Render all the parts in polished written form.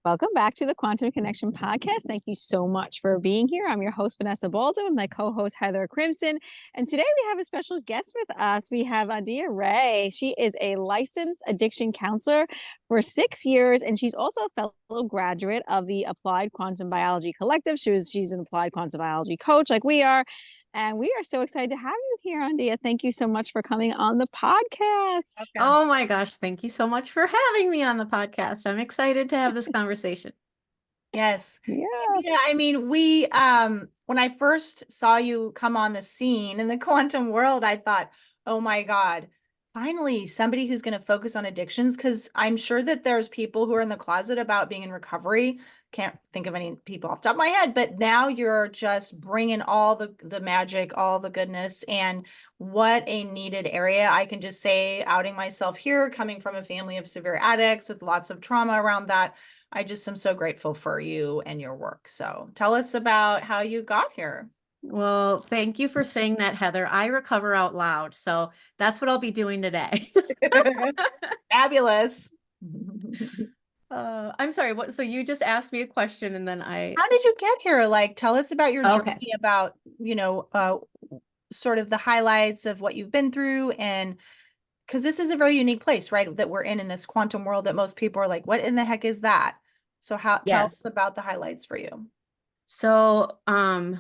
Welcome back to the Quantum Connection podcast. Thank you so much for being here. I'm your host, Vanessa Baldwin, with my co-host, Heather Crimson. And today we have a special guest with us. We have Andeea Rae. She is a licensed addiction counselor for 6 years, and she's also a fellow graduate of the Applied Quantum Biology Collective. She's an applied quantum biology coach like we are. And we are so excited to have you here, Andeea. Thank you so much for coming on the podcast. Okay. Oh my gosh, thank you so much for having me on the podcast. I'm excited to have this conversation. Yes. Yeah. Yeah, I mean, we when I first saw you come on the scene in the quantum world, I thought, "Oh my God, finally somebody who's going to focus on addictions," because I'm sure that there's people who are in the closet about being in recovery. Can't think of any people off the top of my head, but now you're just bringing all the magic, all the goodness, and what a needed area. I can just say, outing myself here, coming from a family of severe addicts with lots of trauma around that, I just am so grateful for you and your work. So tell us about how you got here. Well, thank you for saying that, Heather. I recover out loud, so that's what I'll be doing today. Fabulous. I'm sorry, what, so you just asked me a question and then How did you get here? Like, tell us about your Okay. journey, about, sort of the highlights of what you've been through. And because this is a very unique place, right? That we're in this quantum world that most people are like, what in the heck is that? So tell us Yes. about the highlights for you. So, well,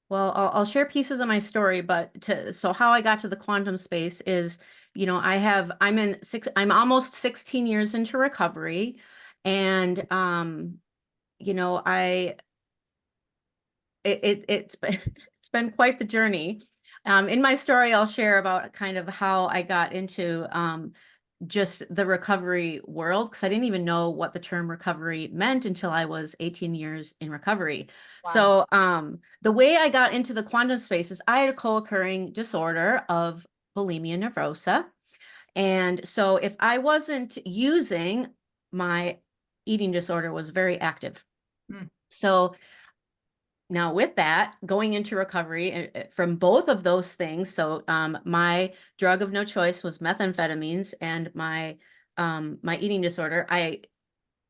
I'll share pieces of my story, but so how I got to the quantum space is, I'm almost 16 years into recovery, and you know, it's been it's been quite the journey. In my story, I'll share about kind of how I got into just the recovery world, because I didn't even know what the term recovery meant until I was 18 years in recovery. Wow. So the way I got into the quantum space is I had a co-occurring disorder of bulimia nervosa. And so if I wasn't using, my eating disorder was very active. Mm. So now with that, going into recovery from both of those things, so my drug of no choice was methamphetamines, and my eating disorder, I,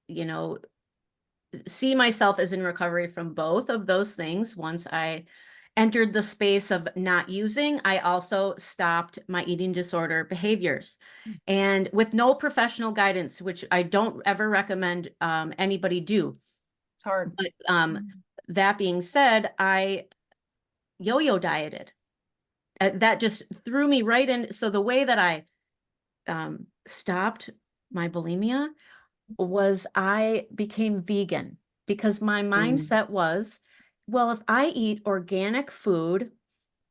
you know, see myself as in recovery from both of those things. Once I entered the space of not using, I also stopped my eating disorder behaviors. And with no professional guidance, which I don't ever recommend anybody do. It's hard. But that being said, I yo-yo dieted. That just threw me right in. So the way that I stopped my bulimia was I became vegan, because my mindset was, well, if I eat organic food,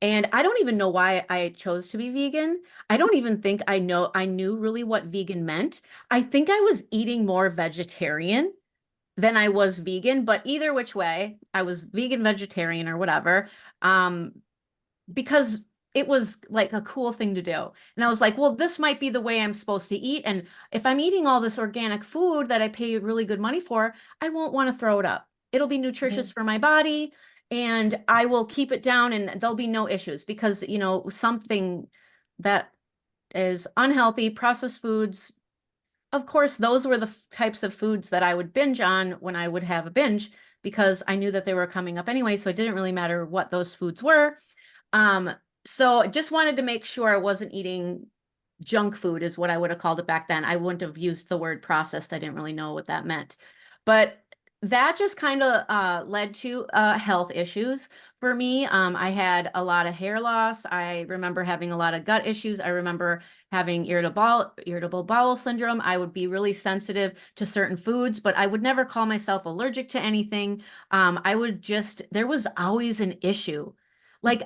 and I don't even know why I chose to be vegan. I don't even think I knew really what vegan meant. I think I was eating more vegetarian than I was vegan, but either which way, I was vegan, vegetarian, or whatever, because it was like a cool thing to do. And I was like, well, this might be the way I'm supposed to eat. And if I'm eating all this organic food that I pay really good money for, I won't want to throw it up. It'll be nutritious for my body, and I will keep it down, and there'll be no issues, because, something that is unhealthy, processed foods, of course, those were the types of foods that I would binge on when I would have a binge, because I knew that they were coming up anyway. So it didn't really matter what those foods were. So I just wanted to make sure I wasn't eating junk food, is what I would have called it back then. I wouldn't have used the word processed. I didn't really know what that meant. But that just kind of led to health issues for me. I had a lot of hair loss. I remember having a lot of gut issues. I remember having irritable bowel syndrome. I would be really sensitive to certain foods, but I would never call myself allergic to anything. There was always an issue. Like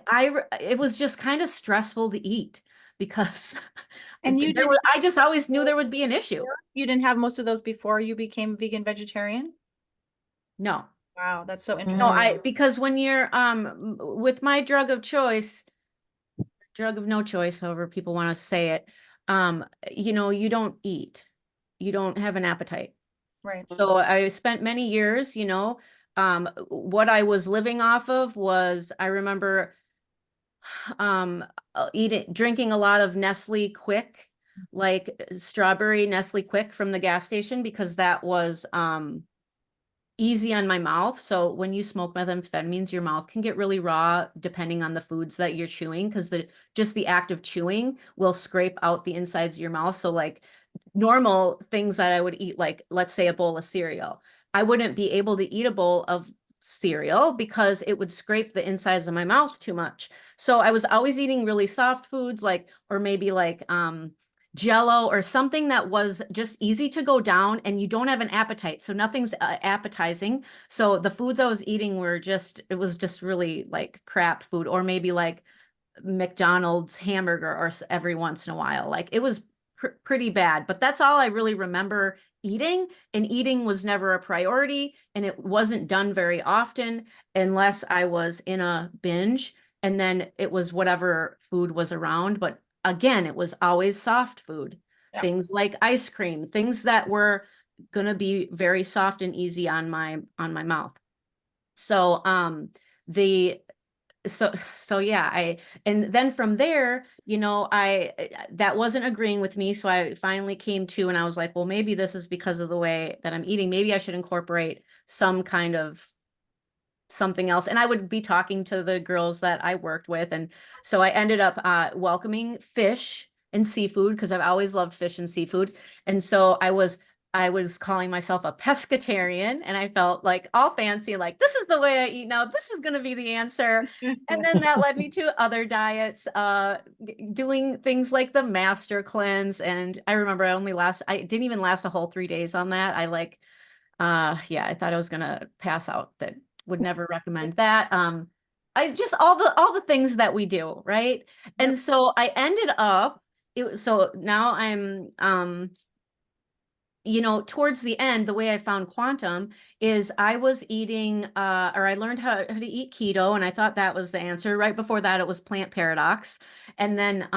it was just kind of stressful to eat, because And I just always knew there would be an issue. You didn't have most of those before you became vegan vegetarian? No. Wow, that's so No, interesting. because when you're with my drug of choice, drug of no choice, however people want to say it, you don't eat. You don't have an appetite. Right. So I spent many years, what I was living off of was, I remember drinking a lot of Nestle Quick like strawberry Nestle Quick from the gas station because that was easy on my mouth. So when you smoke methamphetamines, your mouth can get really raw depending on the foods that you're chewing, because just the act of chewing will scrape out the insides of your mouth. So like normal things that I would eat, like let's say a bowl of cereal, I wouldn't be able to eat a bowl of cereal because it would scrape the insides of my mouth too much. So I was always eating really soft foods, like, or maybe like Jello or something that was just easy to go down, and you don't have an appetite. So nothing's appetizing. So the foods I was eating were just, it was just really like crap food, or maybe like McDonald's hamburger or every once in a while. Like it was pretty bad, but that's all I really remember eating, and eating was never a priority, and it wasn't done very often unless I was in a binge, and then it was whatever food was around. But again, it was always soft food, Yep. things like ice cream, things that were going to be very soft and easy on my mouth. So the so yeah, and then from there, you know, that wasn't agreeing with me. So I finally came to, and I was like, well, maybe this is because of the way that I'm eating. Maybe I should incorporate some kind of something else. And I would be talking to the girls that I worked with. And so I ended up welcoming fish and seafood, because I've always loved fish and seafood. And so I was calling myself a pescatarian, and I felt like all fancy, like this is the way I eat now. This is going to be the answer. And then that led me to other diets, doing things like the master cleanse. And I remember I didn't even last a whole 3 days on that. Yeah, I thought I was gonna pass out. That would never recommend that. I just all the things that we do, right? And Yep. so I ended up so now I'm you know, towards the end, the way I found quantum is I was eating, or I learned how to eat keto, and I thought that was the answer. Right before that, it was plant paradox, and then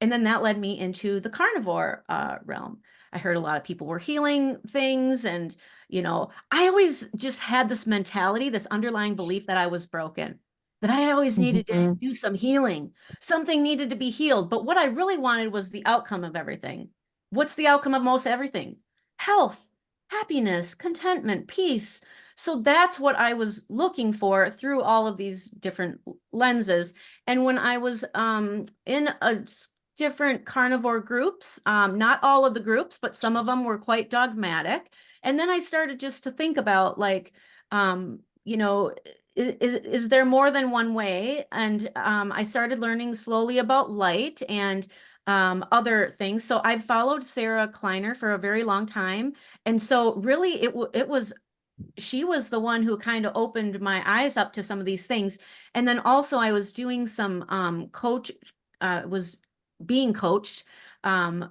that led me into the carnivore realm. I heard a lot of people were healing things, and you know, I always just had this mentality, this underlying belief that I was broken, that I always needed to Mhm. do some healing, something needed to be healed. But what I really wanted was the outcome of everything. What's the outcome of most everything? Health, happiness, contentment, peace. So that's what I was looking for through all of these different lenses. And when I was in different carnivore groups, not all of the groups, but some of them were quite dogmatic. And then I started just to think about like, you know, is there more than one way? And I started learning slowly about light and other things. So I've followed Sarah Kleiner for a very long time. And so really it was, she was the one who kind of opened my eyes up to some of these things. And then also I was doing some was being coached and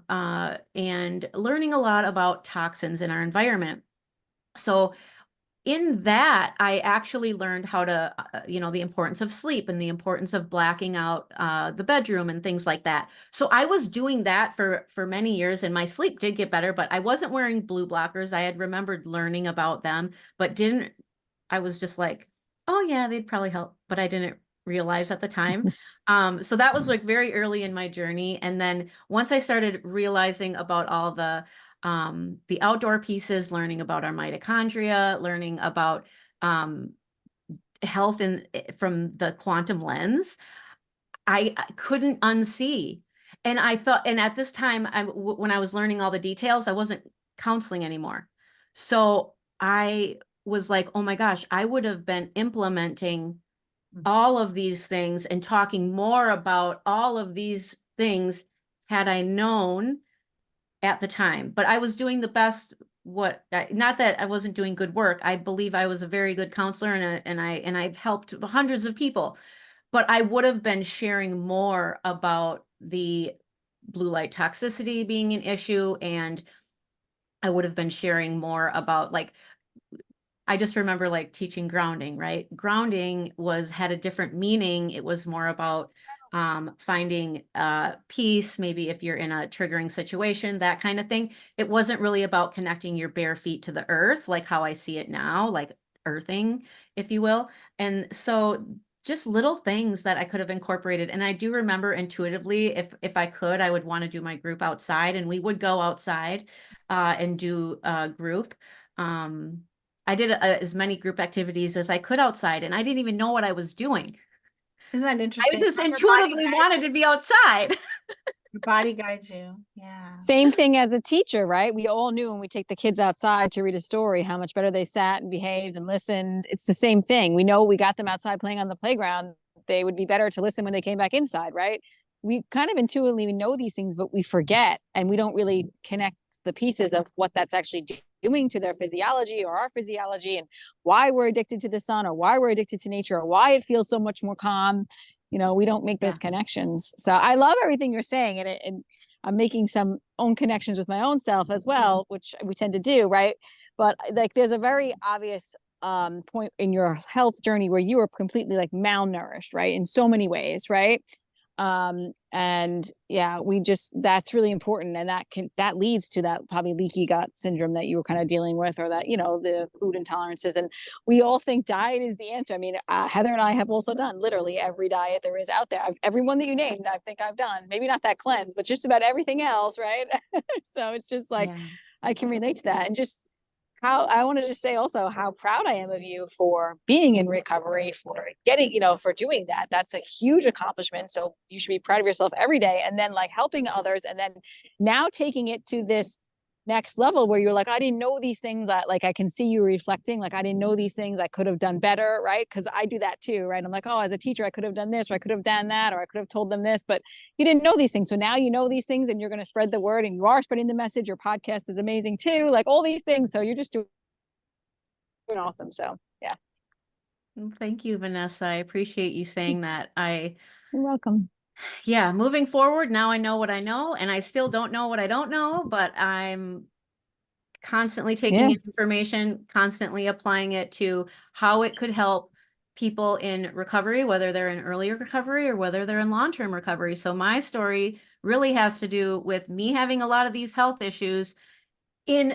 learning a lot about toxins in our environment. So in that, I actually learned how to, you know, the importance of sleep and the importance of blacking out the bedroom and things like that. So I was doing that for many years, and my sleep did get better, but I wasn't wearing blue blockers. I had remembered learning about them, but didn't, I was just like, oh yeah, they'd probably help, but I didn't realize at the time. So that was like very early in my journey. And then once I started realizing about all the outdoor pieces, learning about our mitochondria, learning about health from the quantum lens, I couldn't unsee. And I thought, and at this time, when I was learning all the details, I wasn't counseling anymore. So I was like, oh my gosh, I would have been implementing all of these things and talking more about all of these things had I known at the time. But I was doing the best, not that I wasn't doing good work. I believe I was a very good counselor, and I've helped hundreds of people, but I would have been sharing more about the blue light toxicity being an issue, and I would have been sharing more about like, I just remember like teaching grounding, right? Grounding had a different meaning. It was more about finding peace, maybe if you're in a triggering situation, that kind of thing. It wasn't really about connecting your bare feet to the earth, like how I see it now, like earthing, if you will. And so just little things that I could have incorporated. And I do remember intuitively, if I could, I would want to do my group outside, and we would go outside and do a group. I did as many group activities as I could outside, and I didn't even know what I was doing. Isn't that I interesting? just How your body intuitively guides wanted you. to be outside. Your body guides you. Yeah. Same thing as a teacher, right? We all knew when we take the kids outside to read a story, how much better they sat and behaved and listened. It's the same thing. We know we got them outside playing on the playground. They would be better to listen when they came back inside, right? We kind of intuitively know these things, but we forget and we don't really connect the pieces of what that's actually doing to their physiology or our physiology, and why we're addicted to the sun, or why we're addicted to nature, or why it feels so much more calm. We don't make those connections. So I love everything you're saying. And I'm making some own connections with my own self as well, which we tend to do, right? But like, there's a very obvious point in your health journey where you were completely like malnourished, right? In so many ways, right? And yeah, that's really important. And that leads to that probably leaky gut syndrome that you were kind of dealing with, or that, the food intolerances. And we all think diet is the answer. I mean, Heather and I have also done literally every diet there is out there. Everyone that you named, I think I've done, maybe not that cleanse, but just about everything else. Right. So it's just like, I can relate to that. And just how I want to just say also how proud I am of you for being in recovery, for getting, for doing that. That's a huge accomplishment. So you should be proud of yourself every day. And then like helping others, and then now taking it to this next level where you're like, I didn't know these things. I can see you reflecting, like, I didn't know these things, I could have done better, right? Because I do that too, right? I'm like, oh, as a teacher, I could have done this, or I could have done that, or I could have told them this, but you didn't know these things. So now you know these things, and you're going to spread the word, and you are spreading the message. Your podcast is amazing too, like all these things. So you're just doing awesome. So yeah. Thank you, Vanessa. I appreciate you saying that. You're welcome. Yeah, moving forward, now I know what I know, and I still don't know what I don't know, but I'm constantly taking in information, constantly applying it to how it could help people in recovery, whether they're in early recovery or whether they're in long-term recovery. So my story really has to do with me having a lot of these health issues in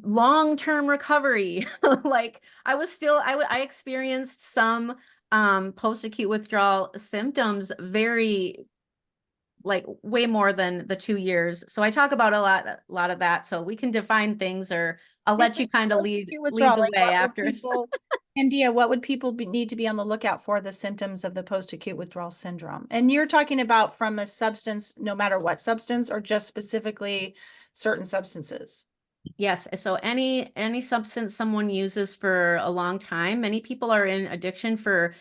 long-term recovery. Like I experienced some post-acute withdrawal symptoms very, like, way more than the 2 years. So I talk about a lot of that. So we can define things, or I'll let you kind of lead the way after. Andeea, what would people need to be on the lookout for the symptoms of the post-acute withdrawal syndrome? And you're talking about from a substance, no matter what substance, or just specifically certain substances? Yes. So any substance someone uses for a long time, many people are in addiction for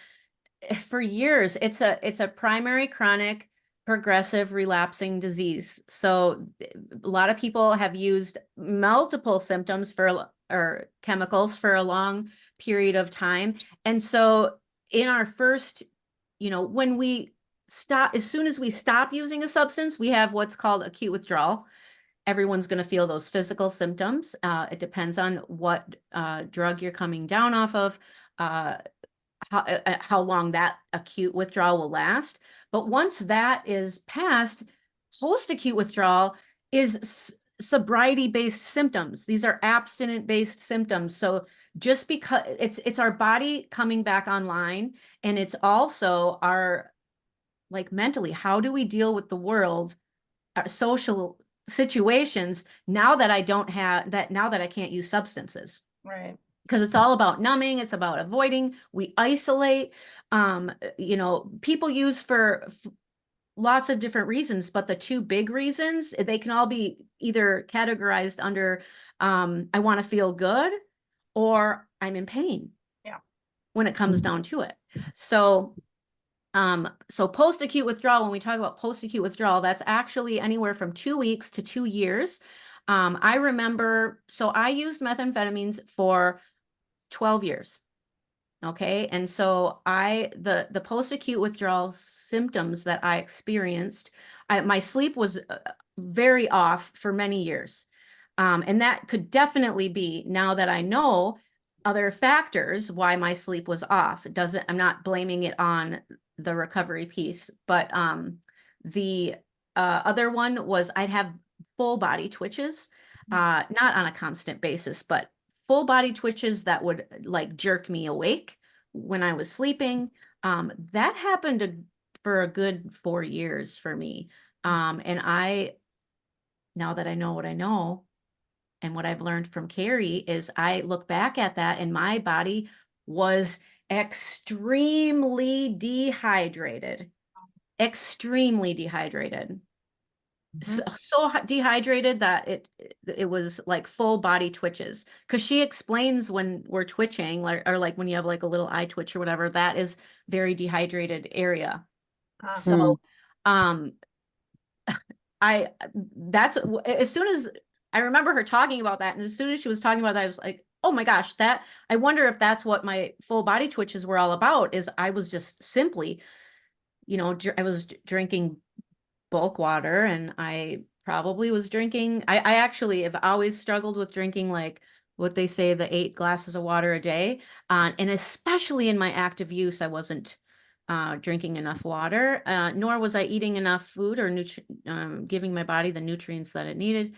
years. It's a primary chronic progressive relapsing disease. So a lot of people have used multiple symptoms or chemicals for a long period of time. And so in our first, when we stop, as soon as we stop using a substance, we have what's called acute withdrawal. Everyone's going to feel those physical symptoms. It depends on what drug you're coming down off of, how long that acute withdrawal will last. But once that is past, post-acute withdrawal is sobriety-based symptoms. These are abstinent-based symptoms. So just because it's our body coming back online, and it's also our, like, mentally, how do we deal with the world, our social situations, now that I can't use substances. Right. Because it's all about numbing, it's about avoiding, we isolate. People use for lots of different reasons, but the two big reasons, they can all be either categorized under I want to feel good, or I'm in pain. Yeah. When it comes down to it. So post-acute withdrawal, when we talk about post-acute withdrawal, that's actually anywhere from 2 weeks to 2 years. I remember, so I used methamphetamines for 12 years. Okay. And so the post-acute withdrawal symptoms that I experienced, my sleep was very off for many years. And that could definitely be, now that I know other factors why my sleep was off. I'm not blaming it on the recovery piece, but the other one was I'd have full body twitches, not on a constant basis, but full body twitches that would like jerk me awake when I was sleeping. That happened for a good 4 years for me. And now that I know what I know and what I've learned from Carrie is I look back at that and my body was extremely dehydrated, extremely dehydrated. So dehydrated that it was like full body twitches, because she explains when we're twitching, like, or like when you have like a little eye twitch or whatever, that is very dehydrated area. So um I that's as soon as I remember her talking about that, and as soon as she was talking about that, I was like, oh my gosh, that I wonder if that's what my full body twitches were all about. Is I was just simply, I was drinking bulk water, and I probably was drinking, I actually have always struggled with drinking like what they say, the 8 glasses of water a day. And especially in my active use, I wasn't drinking enough water, nor was I eating enough food or giving my body the nutrients that it needed.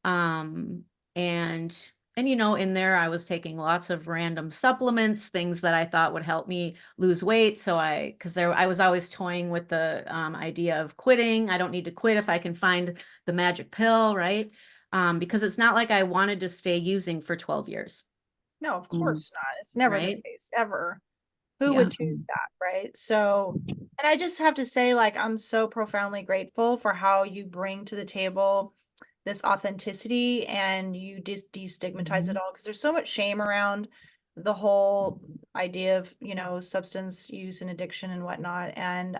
Um, and in there I was taking lots of random supplements, things that I thought would help me lose weight. So because I was always toying with the idea of quitting. I don't need to quit if I can find the magic pill, right? Because it's not like I wanted to stay using for 12 years, No, of course not. It's never the right? case, ever. Who Yeah. would choose that, right? So, and I just have to say, like, I'm so profoundly grateful for how you bring to the table this authenticity and you destigmatize it all, because there's so much shame around the whole idea of, substance use and addiction and whatnot. And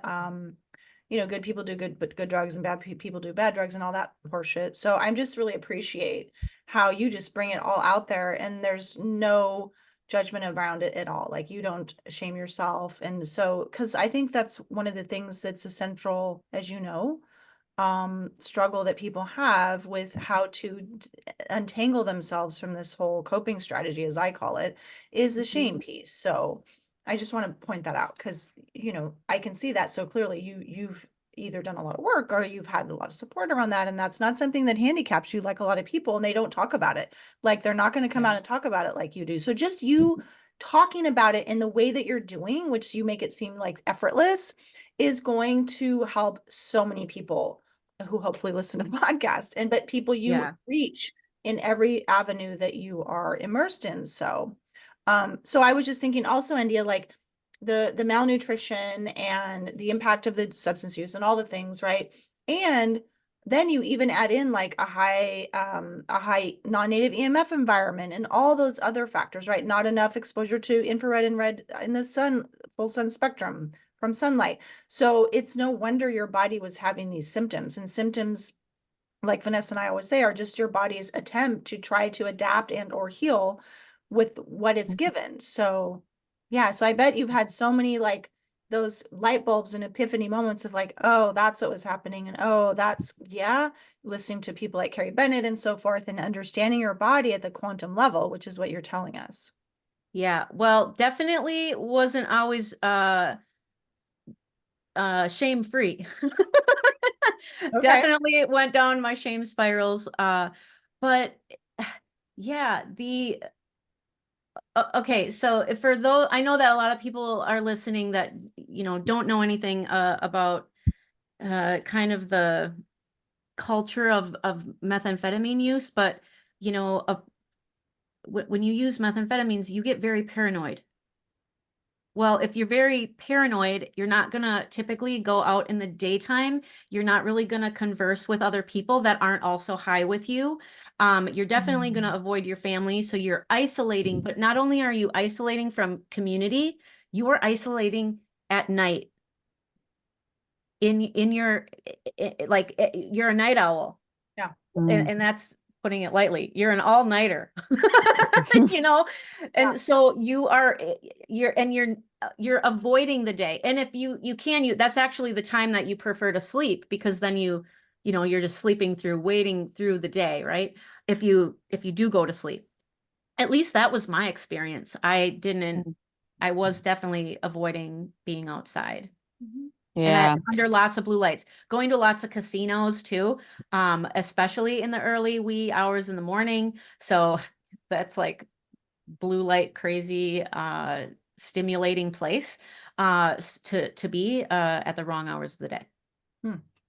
good people do good drugs and bad people do bad drugs and all that horseshit. So I'm just really appreciate how you just bring it all out there, and there's no judgment around it at all. Like, you don't shame yourself. And so, because I think that's one of the things that's essential, as you know, struggle that people have with how to untangle themselves from this whole coping strategy, as I call it, is the shame piece. So I just want to point that out, because I can see that so clearly. You've either done a lot of work or you've had a lot of support around that, and that's not something that handicaps you, like a lot of people, and they don't talk about it. Like, they're not going to come out and talk about it like you do. So just you talking about it in the way that you're doing, which you make it seem like effortless, is going to help so many people who hopefully listen to the podcast, but people you Yeah. reach in every avenue that you are immersed in. So I was just thinking also, Andeea, like the malnutrition and the impact of the substance use and all the things, right? And then you even add in like a high non-native EMF environment and all those other factors, right? Not enough exposure to infrared and red in the sun, full sun spectrum from sunlight. So it's no wonder your body was having these symptoms, and symptoms, like Vanessa and I always say, are just your body's attempt to try to adapt and or heal with what it's given. So yeah, so I bet you've had so many like those light bulbs and epiphany moments of like, oh, that's what was happening. And oh, that's, yeah, listening to people like Carrie Bennett and so forth, and understanding your body at the quantum level, which is what you're telling us. Yeah. Well, definitely wasn't always shame free. Okay. Definitely it went down my shame spirals. But yeah, okay, so for those, I know that a lot of people are listening that don't know anything about kind of the culture of methamphetamine use, but when you use methamphetamines, you get very paranoid. Well, if you're very paranoid, you're not going to typically go out in the daytime. You're not really going to converse with other people that aren't also high with you. You're definitely going to avoid your family. So you're isolating, but not only are you isolating from community, you are isolating at night in your, like, you're a night owl. Yeah. And that's putting it lightly. You're an all-nighter. you know Yeah. and so you're avoiding the day. And if you can, that's actually the time that you prefer to sleep, because then you're just sleeping through, waiting through the day, right? If you do go to sleep, at least that was my experience. I was definitely avoiding being outside. And Yeah. under lots of blue lights, going to lots of casinos too, especially in the early wee hours in the morning. So that's like blue light crazy stimulating place. to be at the wrong hours of the day.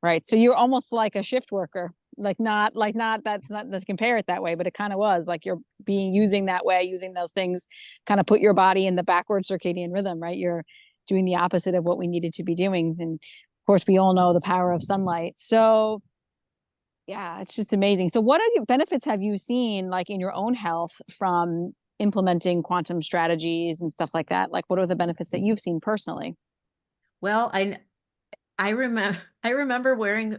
Right. So you're almost like a shift worker, not that, not to compare it that way, but it kind of was like you're being using that way, using those things, kind of put your body in the backward circadian rhythm, right? You're doing the opposite of what we needed to be doing. And of course, we all know the power of sunlight. So yeah, it's just amazing. So what are the benefits have you seen like in your own health from implementing quantum strategies and stuff like that? Like what are the benefits that you've seen personally? Well, I remember wearing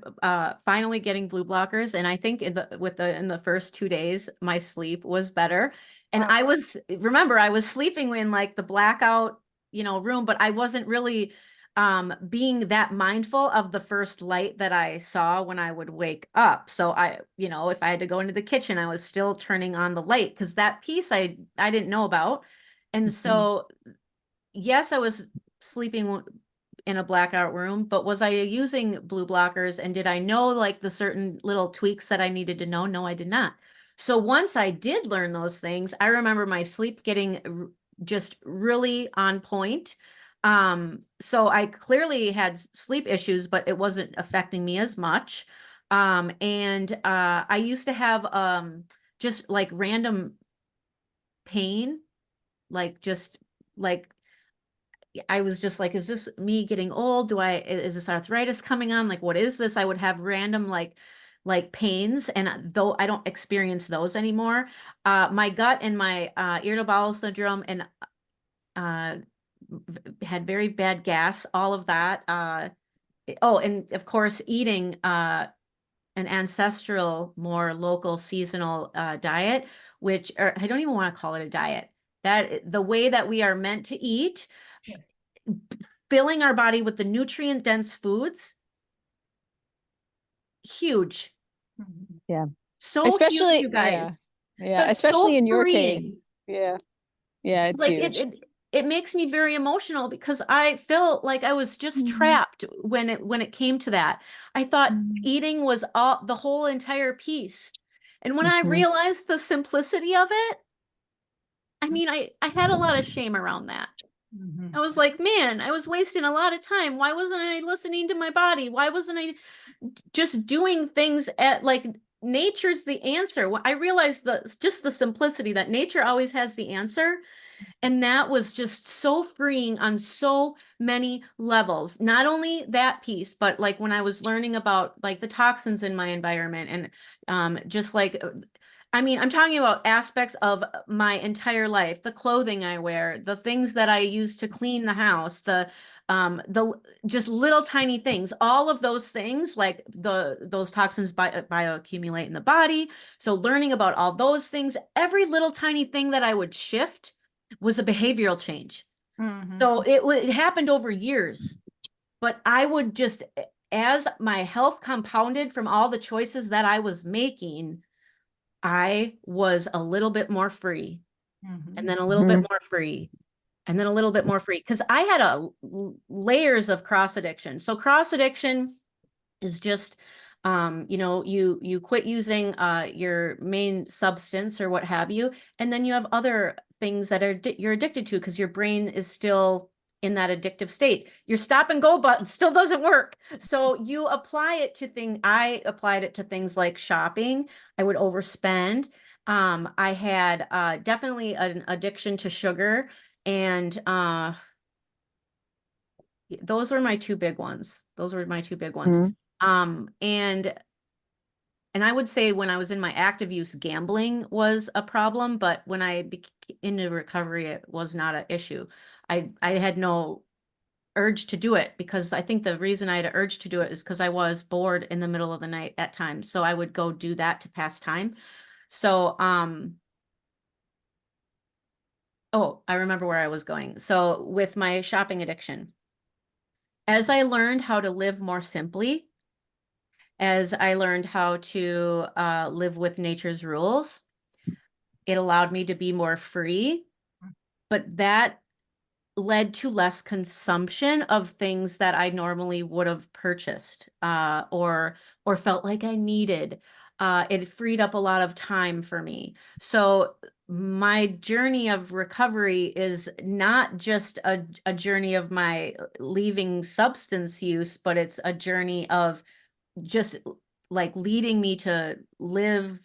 finally getting blue blockers, and I think in the first 2 days my sleep was better. And Wow. I was sleeping in like the blackout, room, but I wasn't really being that mindful of the first light that I saw when I would wake up. So if I had to go into the kitchen, I was still turning on the light because that piece I didn't know about. And so yes, I was sleeping in a blackout room, but was I using blue blockers, and did I know like the certain little tweaks that I needed to know? No, I did not. So once I did learn those things, I remember my sleep getting just really on point. So I clearly had sleep issues, but it wasn't affecting me as much. And I used to have just like random pain, like just like I was just like, is this me getting old? Is this arthritis coming on? Like, what is this? I would have random like pains, and though I don't experience those anymore, my gut and my irritable bowel syndrome and uh, had very bad gas, all of that. Oh, and of course, eating an ancestral, more local, seasonal diet, which or I don't even want to call it a diet. That the way that we are meant to eat, filling our body with the nutrient dense foods, huge. Yeah. So huge, Especially, you yeah. guys. Yeah. That's Especially so in your freeing. case. Yeah. Yeah. It's Like huge. it makes me very emotional because I felt like I was just trapped when it came to that. I thought eating was all the whole entire piece. And when I Mhm. realized the simplicity of it, I mean, I had a lot of shame around that. I was like, man, I was wasting a lot of time. Why wasn't I listening to my body? Why wasn't I just doing things at like nature's the answer? I realized just the simplicity that nature always has the answer. And that was just so freeing on so many levels. Not only that piece, but like when I was learning about like the toxins in my environment and just like I mean, I'm talking about aspects of my entire life, the clothing I wear, the things that I use to clean the house, the just little tiny things, all of those things, like those toxins bioaccumulate in the body. So learning about all those things, every little tiny thing that I would shift was a behavioral change. So it happened over years, but I would just, as my health compounded from all the choices that I was making, I was a little bit more free, and then a little bit Mhm. more free, and then a little bit more free because I had layers of cross addiction. So cross addiction is just you quit using your main substance or what have you, and then you have other things that you're addicted to because your brain is still in that addictive state. Your stop and go button still doesn't work, so you apply it to things. I applied it to things like shopping. I would overspend. I had definitely an addiction to sugar, and those were my two big ones. Those were my two big ones. Mhm. And I would say when I was in my active use, gambling was a problem, but when I became into recovery, it was not an issue. I had no urge to do it because I think the reason I had an urge to do it is because I was bored in the middle of the night at times. So I would go do that to pass time. So, oh, I remember where I was going. So with my shopping addiction, as I learned how to live more simply, as I learned how to live with nature's rules, it allowed me to be more free, but that led to less consumption of things that I normally would have purchased or felt like I needed. It freed up a lot of time for me. So my journey of recovery is not just a journey of my leaving substance use, but it's a journey of just like leading me to live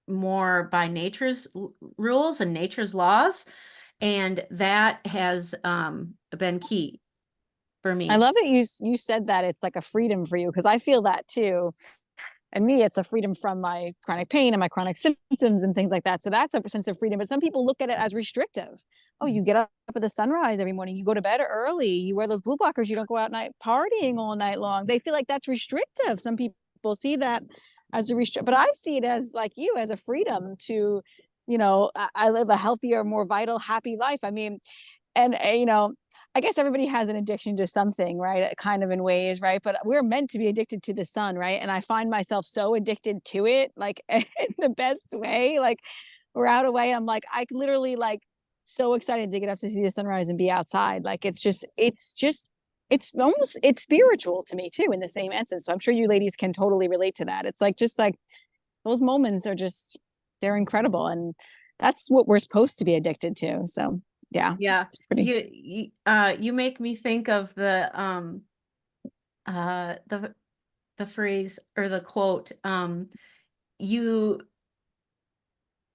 more by nature's rules and nature's laws. And that has been key for I me. love that you said that it's like a freedom for you, because I feel that too. And me, it's a freedom from my chronic pain and my chronic symptoms and things like that. So that's a sense of freedom. But some people look at it as restrictive. Oh, you get up at the sunrise every morning, you go to bed early, you wear those blue blockers, you don't go out night partying all night long. They feel like that's restrictive. Some people see that as a restrict, but I see it as, like you, as a freedom to, I live a healthier, more vital, happy life. I mean, and I guess everybody has an addiction to something, right? Kind of in ways, right? But we're meant to be addicted to the sun, right? And I find myself so addicted to it, like in the best way. Like we're out away, I'm like, I literally like so excited to get up to see the sunrise and be outside. Like it's spiritual to me too, in the same essence. So I'm sure you ladies can totally relate to that. It's like just like those moments are just, they're incredible, and that's what we're supposed to be addicted to. So yeah, Yeah. it's pretty. You make me think of uh the phrase or the quote, you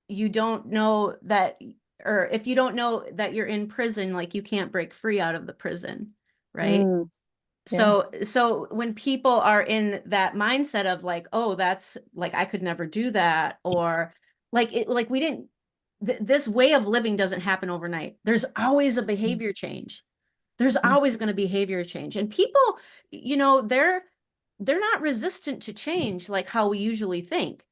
you don't know that, or if you don't know that you're in prison, like you can't break free out of the prison, right? Mm, yeah. So when people are in that mindset of like, oh, that's like I could never do that, or like we didn't this way of living doesn't happen overnight. There's always a behavior change. There's Mm, always going to be behavior change. And people, they're not resistant to change like how we usually think,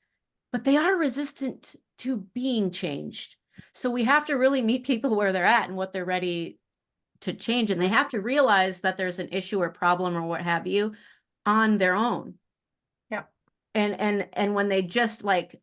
but they are resistant to being changed. So we have to really meet people where they're at and what they're ready to change. And they have to realize that there's an issue or problem or what have you on their own. Yeah. And when they just like,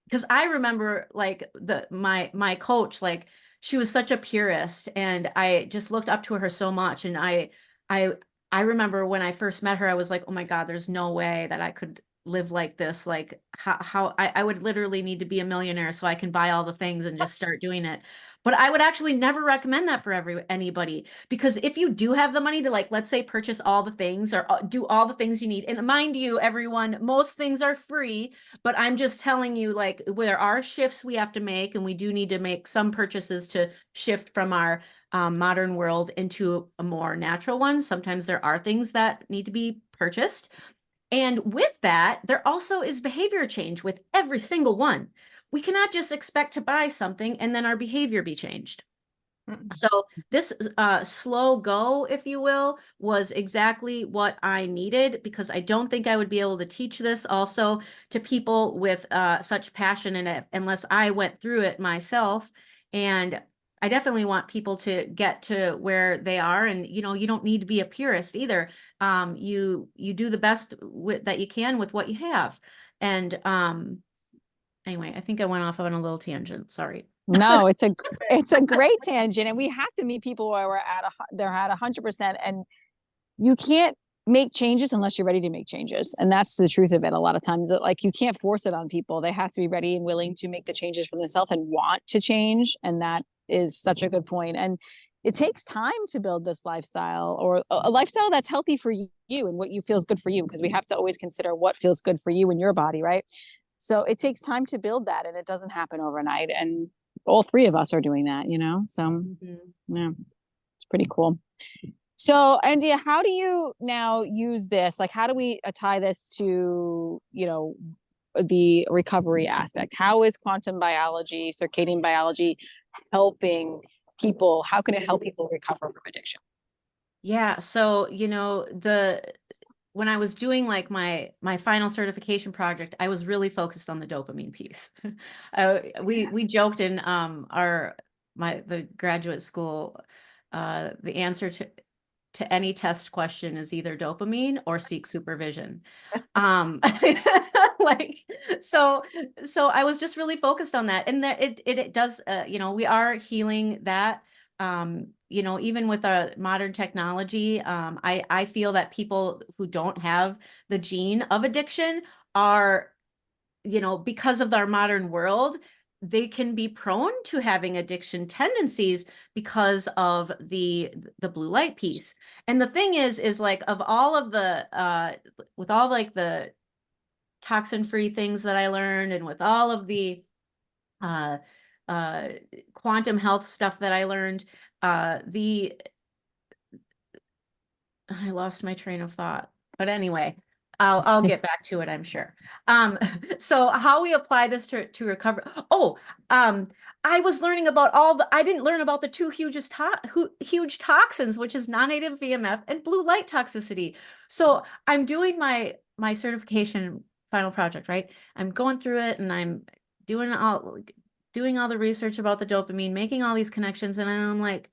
because I remember like my coach, like she was such a purist and I just looked up to her so much. And I I remember when I first met her, I was like, oh my God, there's no way that I could live like this. Like how I would literally need to be a millionaire so I can buy all the things and just start doing it. But I would actually never recommend that for anybody, because if you do have the money to, like, let's say purchase all the things or do all the things you need, and mind you, everyone, most things are free, but I'm just telling you, like, there are shifts we have to make, and we do need to make some purchases to shift from our modern world into a more natural one. Sometimes there are things that need to be purchased. And with that, there also is behavior change with every single one. We cannot just expect to buy something and then our behavior be changed. So this slow go, if you will, was exactly what I needed, because I don't think I would be able to teach this also to people with such passion in it unless I went through it myself. And I definitely want people to get to where they are. And, you don't need to be a purist either. You do the best that you can with what you have. And anyway, I think I went off on a little tangent. Sorry. no, it's a great tangent, and we have to meet people where they're at 100%, and you can't make changes unless you're ready to make changes, and that's the truth of it. A lot of times, like, you can't force it on people. They have to be ready and willing to make the changes for themselves and want to change, and that is such a good point. And it takes time to build this lifestyle, or a lifestyle that's healthy for you and what you feels good for you, because we have to always consider what feels good for you and your body, right? So it takes time to build that, and it doesn't happen overnight. And all three of us are doing that, So yeah, it's pretty cool. So, Andeea, how do you now use this? Like, how do we tie this to, the recovery aspect? How is quantum biology, circadian biology helping people? How can it help people recover from addiction? Yeah, so when I was doing like my final certification project, I was really focused on the dopamine piece. We joked in the graduate school, the answer to any test question is either dopamine or seek supervision. Like so I was just really focused on that, and that it does, we are healing that. Even with our modern technology, I feel that people who don't have the gene of addiction are, because of our modern world, they can be prone to having addiction tendencies because of the blue light piece. And the thing is like, of all of the with all like the toxin free things that I learned, and with all of the uh quantum health stuff that I learned, the I lost my train of thought. But anyway, I'll get back to it, I'm sure. So how we apply this to recover. Oh, I was learning about I didn't learn about the two huge toxins, which is non-native VMF and blue light toxicity. So I'm doing my certification final project, right? I'm going through it, and I'm doing all the research about the dopamine, making all these connections, and I'm like,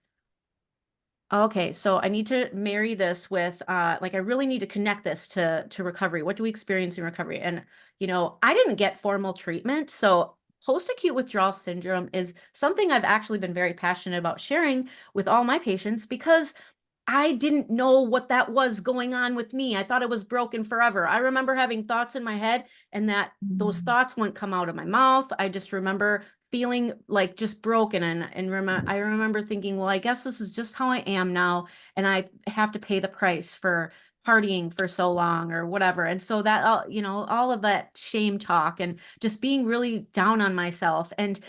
okay, so I need to marry this with like, I really need to connect this to recovery. What do we experience in recovery? And I didn't get formal treatment, so post-acute withdrawal syndrome is something I've actually been very passionate about sharing with all my patients, because I didn't know what that was going on with me. I thought it was broken forever. I remember having thoughts in my head, and that those thoughts wouldn't come out of my mouth. I just remember feeling like just broken, and I remember thinking, well, I guess this is just how I am now, and I have to pay the price for partying for so long or whatever. And so that all of that shame talk, and just being really down on myself, and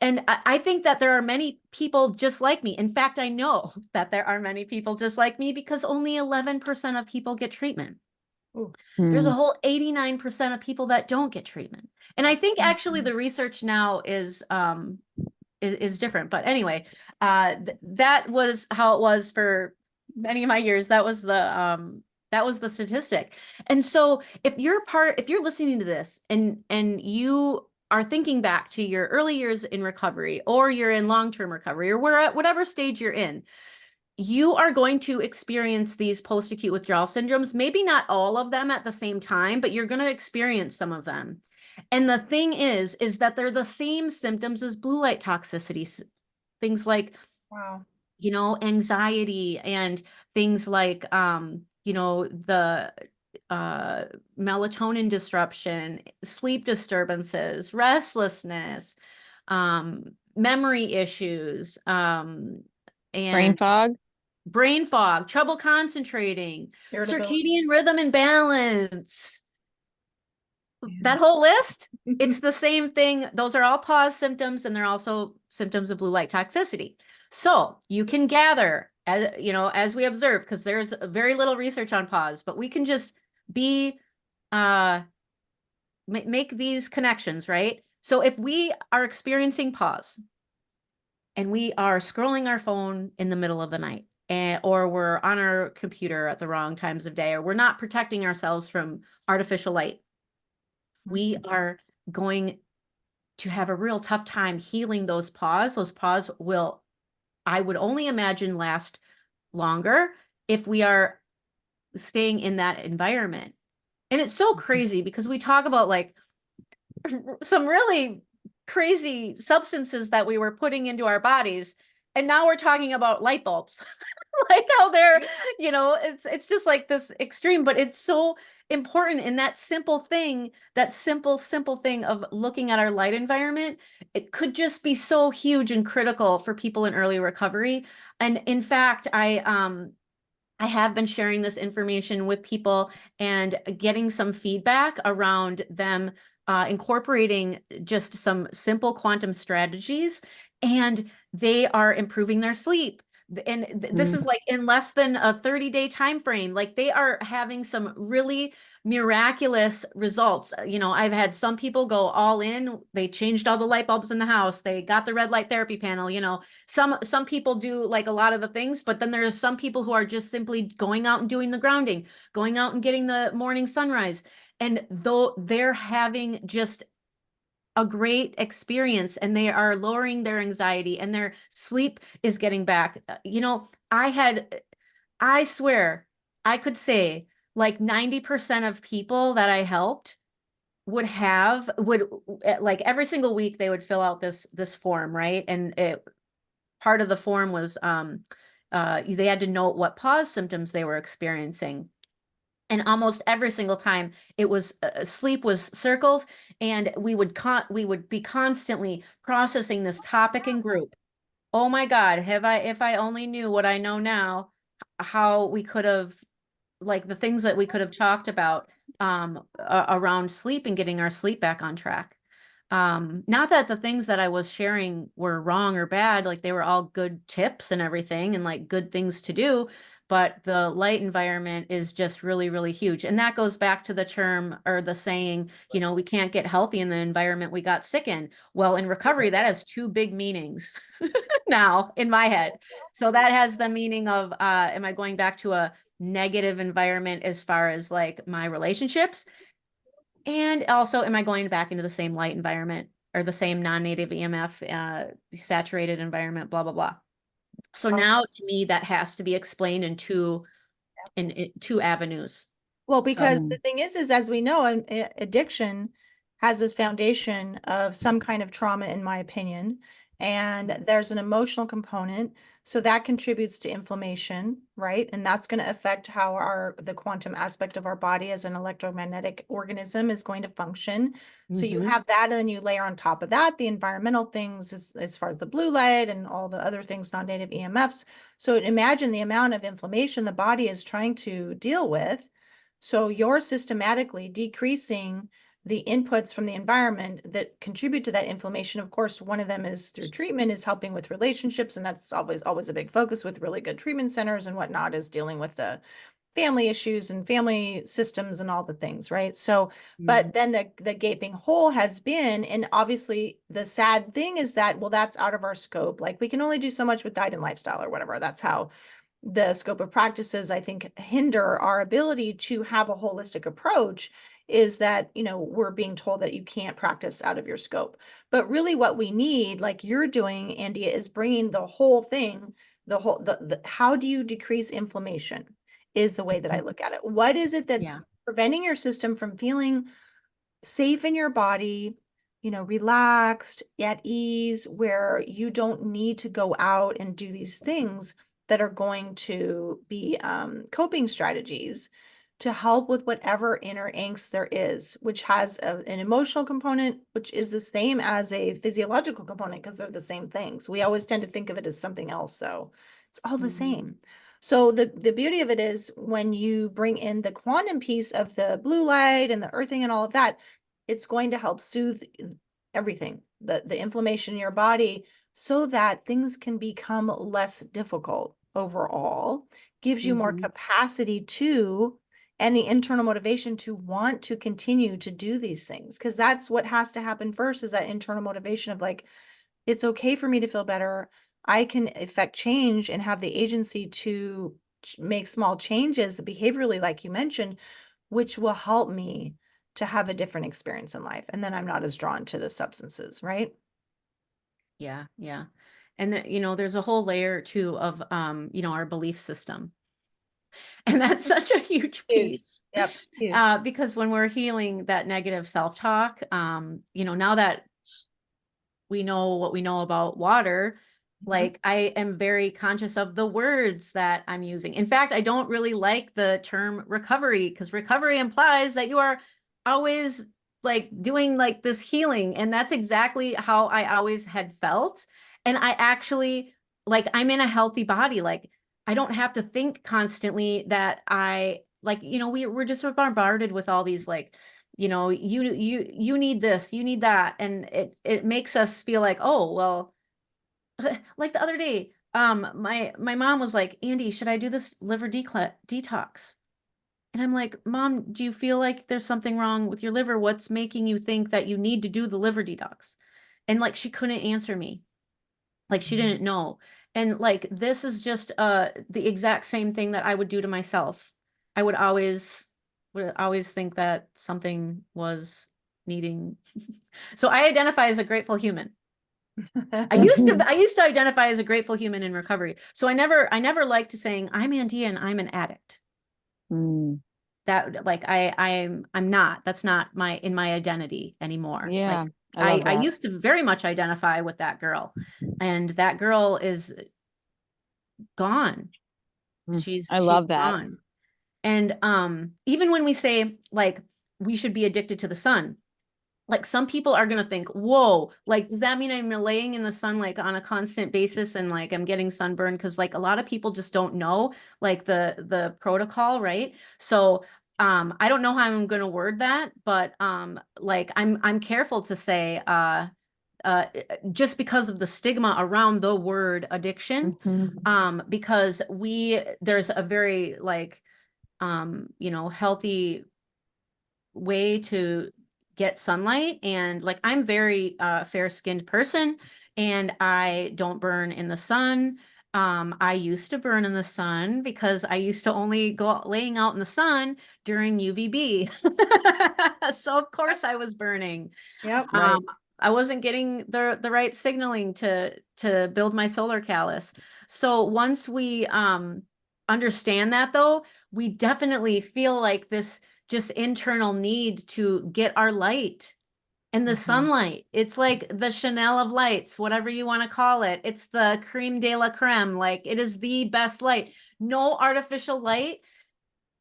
I think that there are many people just like me. In fact, I know that there are many people just like me, because only 11% of people get treatment. Ooh. There's a Mm. whole 89% of people that don't get treatment. And I think actually the research now is different. But anyway, that was how it was for many of my years. That was the statistic. And so if you're listening to this, and you are thinking back to your early years in recovery, or you're in long-term recovery, or whatever stage you're in, you are going to experience these post-acute withdrawal syndromes, maybe not all of them at the same time, but you're going to experience some of them. And the thing is that they're the same symptoms as blue light toxicity. Things like, Wow. anxiety, and things like, the melatonin disruption, sleep disturbances, restlessness, memory issues, Brain and fog. brain fog, trouble concentrating, Irritability. circadian rhythm imbalance. Yeah. That whole list, it's the same thing. Those are all pause symptoms, and they're also symptoms of blue light toxicity. So you can gather, as we observe, because there's very little research on pause, but we can just make these connections, right? So if we are experiencing pause, and we are scrolling our phone in the middle of the night, or we're on our computer at the wrong times of day, or we're not protecting ourselves from artificial light, we are going to have a real tough time healing those pause. Those pause will, I would only imagine, last longer if we are staying in that environment. And it's so crazy, because we talk about like some really crazy substances that we were putting into our bodies, and now we're talking about light bulbs. Like how they're, it's just like this extreme, but it's so important in that simple thing, simple thing of looking at our light environment. It could just be so huge and critical for people in early recovery. And in fact, I have been sharing this information with people and getting some feedback around them incorporating just some simple quantum strategies, and they are improving their sleep. And this is like in less than a 30-day time frame. Like, they are having some really miraculous results. I've had some people go all in. They changed all the light bulbs in the house. They got the red light therapy panel. Some people do like a lot of the things, but then there's some people who are just simply going out and doing the grounding, going out and getting the morning sunrise. And though they're having just a great experience, and they are lowering their anxiety, and their sleep is getting back. I swear, I could say like 90% of people that I helped would like every single week they would fill out this form, right? And part of the form was they had to note what pause symptoms they were experiencing. And almost every single time it was sleep was circled, And we would be constantly processing this topic in group. Oh my God, if I only knew what I know now, how we could have, like the things that we could have talked about around sleep and getting our sleep back on track. Not that the things that I was sharing were wrong or bad, like they were all good tips and everything and like good things to do, but the light environment is just really, really huge. And that goes back to the term or the saying, you know, we can't get healthy in the environment we got sick in. Well, in recovery, that has two big meanings now in my head. So that has the meaning of, am I going back to a negative environment as far as like my relationships? And also, am I going back into the same light environment or the same non-native EMF saturated environment, blah, blah, blah. So now to me, that has to be explained in two avenues. Well, So because the thing is as we know, addiction has this foundation of some kind of trauma, in my opinion, and there's an emotional component. So that contributes to inflammation, right? And that's going to affect how the quantum aspect of our body as an electromagnetic organism is going to function. So you have that, and then you layer on top of that the environmental things as far as the blue light and all the other things, non-native EMFs. So imagine the amount of inflammation the body is trying to deal with. So you're systematically decreasing the inputs from the environment that contribute to that inflammation. Of course, one of them is through treatment, is helping with relationships, and that's always a big focus with really good treatment centers and whatnot, is dealing with the family issues and family systems and all the things, right? So, but then the gaping hole has been, and obviously the sad thing is that, well, that's out of our scope. Like we can only do so much with diet and lifestyle or whatever. That's how the scope of practices, I think, hinder our ability to have a holistic approach, is that, you know, we're being told that you can't practice out of your scope. But really what we need, like you're doing, Andeea, is bringing the whole thing, how do you decrease inflammation is the way that I look at it. What is it that's preventing your system from feeling safe in your body, you know, relaxed, at ease, where you don't need to go out and do these things that are going to be coping strategies to help with whatever inner angst there is, which has an emotional component, which is the same as a physiological component because they're the same things. We always tend to think of it as something else. So it's all the same. So the beauty of it is when you bring in the quantum piece of the blue light and the earthing and all of that, it's going to help soothe everything, the inflammation in your body, so that things can become less difficult overall, gives you more capacity to, and the internal motivation to want to continue to do these things. Because that's what has to happen first, is that internal motivation of like, it's okay for me to feel better. I can affect change and have the agency to make small changes behaviorally, like you mentioned, which will help me to have a different experience in life. And then I'm not as drawn to the substances, right? yeah, yeah. And you know, there's a whole layer too of you know, our belief system. And that's such a huge Huge. piece. Yep. Huge. Because when we're healing that negative self-talk, you know, now that we know what we know about water, like I am very conscious of the words that I'm using. In fact, I don't really like the term recovery, because recovery implies that you are always like doing like this healing. And that's exactly how I always had felt. And I actually, like, I'm in a healthy body. Like, I don't have to think constantly that like, you know, we're just bombarded with all these like, you know, you need this, you need that. And it makes us feel like, oh, well, like the other day, my mom was like, Andy, should I do this liver detox? And I'm like, Mom, do you feel like there's something wrong with your liver? What's making you think that you need to do the liver detox? And like, she couldn't answer me. Like, she didn't know. And like, this is just the exact same thing that I would do to myself. I would always think that something was needing. So I identify as a grateful human. I used to identify as a grateful human in recovery. So I never liked to saying I'm Andeea and I'm an addict. That like I'm not. That's not my identity anymore. Yeah, Like I love I that. used to very much identify with that girl, and that girl is gone. She's I love that. gone. And even when we say like we should be addicted to the sun, like some people are gonna think, whoa, like does that mean I'm laying in the sun like on a constant basis and like I'm getting sunburned? Because like a lot of people just don't know like the protocol, right? So I don't know how I'm gonna word that, but like I'm careful to say uh just because of the stigma around the word addiction, because there's a very like you know, healthy way to get sunlight, and like I'm very fair-skinned person and I don't burn in the sun. I used to burn in the sun because I used to only go laying out in the sun during UVB. So of course I was burning. Yep. Right. I wasn't getting the right signaling to build my solar callus. So once we understand that though, we definitely feel like this just internal need to get our light and the sunlight. It's like the Chanel of lights, whatever you want to call it. It's the creme de la creme. Like it is the best light. No artificial light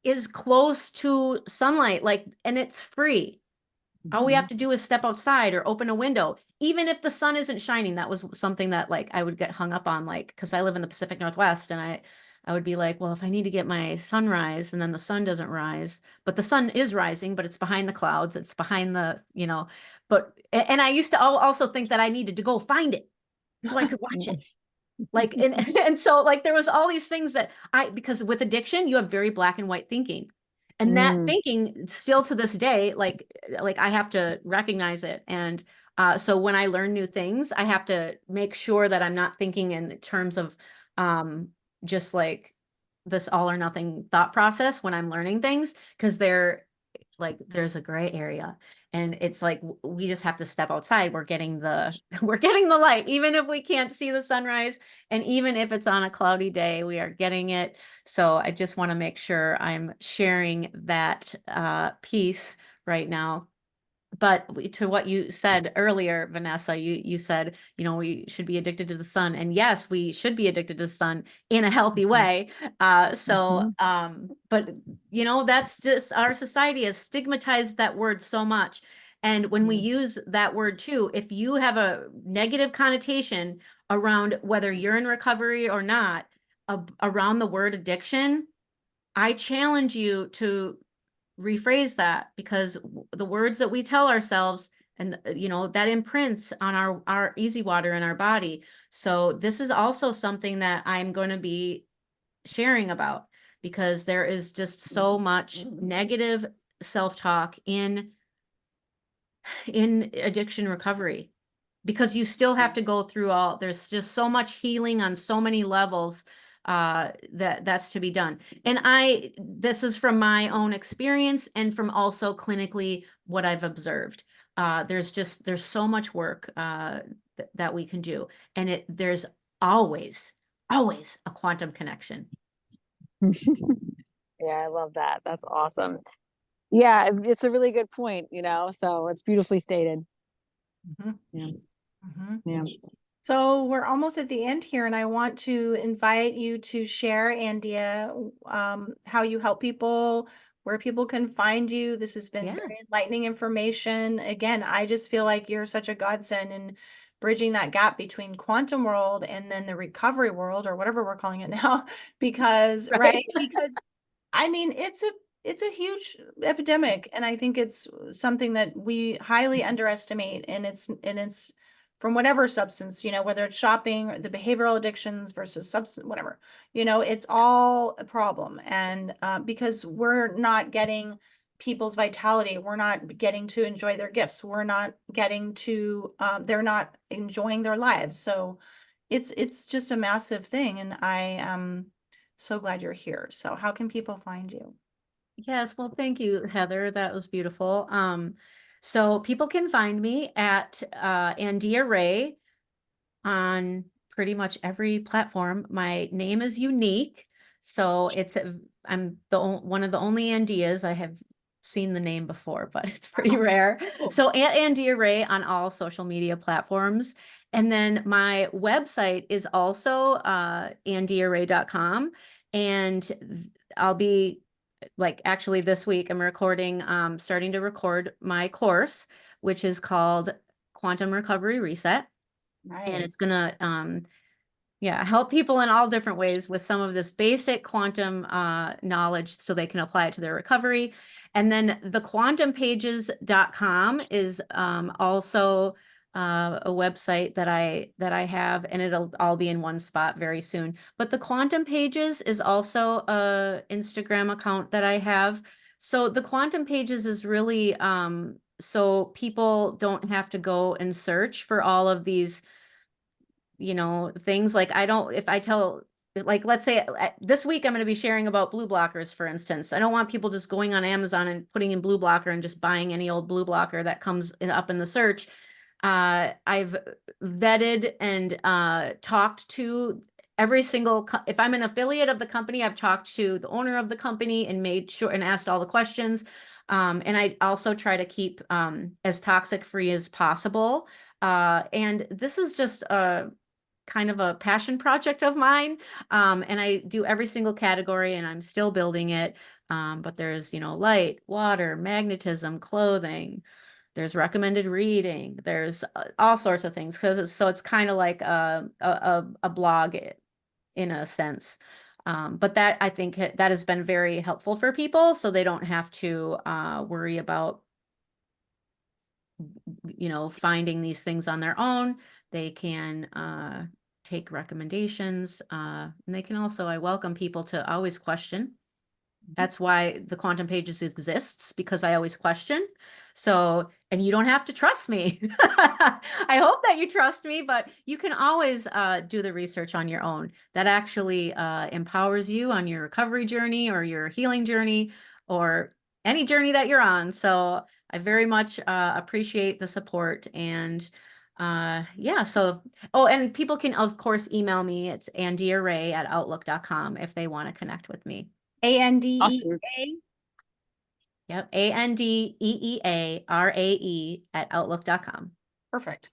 is close to sunlight, like, and it's free. All we have to do is step outside or open a window, even if the sun isn't shining. That was something that like I would get hung up on, like, because I live in the Pacific Northwest, and I would be like, well, if I need to get my sunrise and then the sun doesn't rise, but the sun is rising, but it's behind the clouds, it's behind the, you know, but, and I used to also think that I needed to go find it so I could watch it. Like, and, and so like there was all these things that because with addiction, you have very black and white thinking. And that thinking still to this day, like I have to recognize it. And so when I learn new things, I have to make sure that I'm not thinking in terms of just like this all or nothing thought process when I'm learning things, because there's a gray area, and it's like we just have to step outside. We're getting the we're getting the light, even if we can't see the sunrise, and even if it's on a cloudy day, we are getting it. So I just want to make sure I'm sharing that piece right now. But to what you said earlier, Vanessa, you said, you know, we should be addicted to the sun. And yes, we should be addicted to the sun in a healthy way. But you know, that's just our society has stigmatized that word so much. And when we use that word too, if you have a negative connotation around whether you're in recovery or not, around the word addiction, I challenge you to rephrase that, because the words that we tell ourselves, and you know, that imprints on our easy water in our body. So this is also something that I'm going to be sharing about, because there is just so much negative self-talk in addiction recovery, because you still have to go through there's just so much healing on so many levels that's to be done. And this is from my own experience and from also clinically what I've observed. There's so much work that we can do, and there's always a quantum connection. Yeah, I love that. That's awesome. Yeah, it's a really good point, you know, so it's beautifully stated. Yeah. Yeah. So we're almost at the end here, and I want to invite you to share, Andeea, how you help people, where people can find you. This has been very enlightening information. Again, I just feel like you're such a godsend in bridging that gap between quantum world and then the recovery world, or whatever we're calling it now, because right? Because I mean, it's a huge epidemic, and I think it's something that we highly underestimate, and it's from whatever substance, you know, whether it's shopping or the behavioral addictions versus substance, whatever, you know, it's all a problem. And because we're not getting people's vitality, we're not getting to enjoy their gifts, we're not getting to, they're not enjoying their lives. So it's just a massive thing. And I am so glad you're here. So how can people find you? Yes, well, thank you, Heather. That was beautiful. So people can find me at Andeea Rae on pretty much every platform. My name is unique, so I'm one of the only Andeas. I have seen the name before, but it's pretty rare. So at Andeea Rae on all social media platforms. And then my website is also andeearae.com. And I'll be like, actually this week I'm starting to record my course, which is called Quantum Recovery Reset. And it's gonna help people in all different ways with some of this basic quantum knowledge so they can apply it to their recovery. And then the quantumpages.com is also a website that I have, and it'll all be in one spot very soon. But the Quantum Pages is also a Instagram account that I have. So the Quantum Pages is really so people don't have to go and search for all of these, you know, things. Like if I tell, like, let's say this week I'm going to be sharing about blue blockers, for instance. I don't want people just going on Amazon and putting in blue blocker and just buying any old blue blocker that comes up in the search. I've vetted and talked to every single, if I'm an affiliate of the company, I've talked to the owner of the company and made sure and asked all the questions. And I also try to keep as toxic free as possible. And this is just a kind of a passion project of mine. And I do every single category and I'm still building it. But there's, you know, light, water, magnetism, clothing, there's recommended reading, there's all sorts of things. So it's kind of like a blog in a sense. But that, I think that has been very helpful for people, so they don't have to worry about, you know, finding these things on their own. They can take recommendations, and they can also, I welcome people to always question. That's why the Quantum Pages exists, because I always question. So, and you don't have to trust me. I hope that you trust me, but you can always do the research on your own. That actually empowers you on your recovery journey or your healing journey or any journey that you're on. So I very much appreciate the support. And yeah, so, oh, and people can, of course, email me. It's Andeea Rae at outlook.com if they want to connect with me. Andeea. Awesome. Yep. ANDEEARAE at outlook.com. Perfect.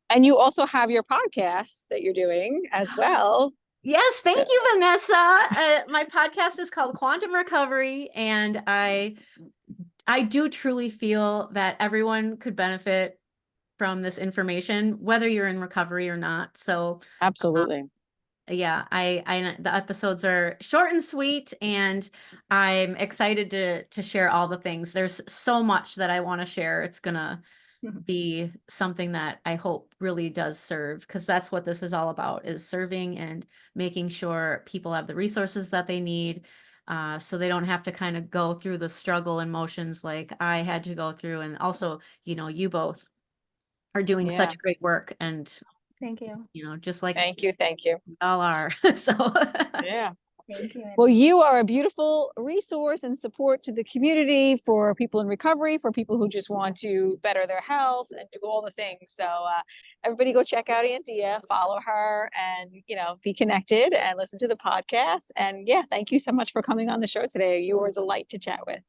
And you also have your podcast that you're doing as well. Yes, thank you, Vanessa. My podcast is called Quantum Recovery, and I do truly feel that everyone could benefit from this information, whether you're in recovery or not. So Absolutely. yeah, the episodes are short and sweet, and I'm excited to share all the things. There's so much that I want to share. It's gonna be something that I hope really does serve, because that's what this is all about, is serving and making sure people have the resources that they need, so they don't have to kind of go through the struggle and motions like I had to go through. And also, you know, you both are doing such great work, and Thank you. you know, just like Thank you. Thank you. we all are. So Yeah. Thank you. Well, you are a beautiful resource and support to the community for people in recovery, for people who just want to better their health and do all the things. So everybody go check out Andeea, follow her, and, you know, be connected and listen to the podcast. And yeah, thank you so much for coming on the show today. You were a delight to chat with.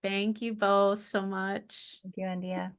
thank you both so much. Thank you, Andeea.